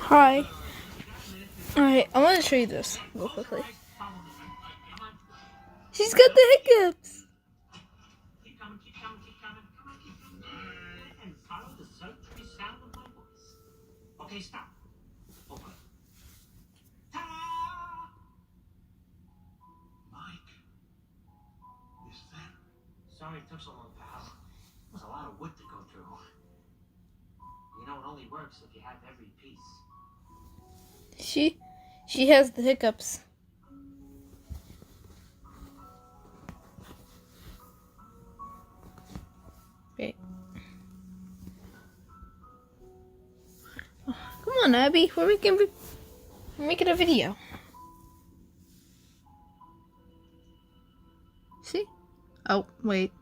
Hi. Alright, I want to show you this real quickly. She's got the hiccups. Keep coming. And follow the sultry sound of my voice. Okay, stop. Open. Ta-da! Mike. Is that? Sorry it took so long, pal. It was a lot of wood to go through. You know, it only works if you have every piece. She has the hiccups. Wait. Come on, Abby. We're making a video. See? Oh, wait.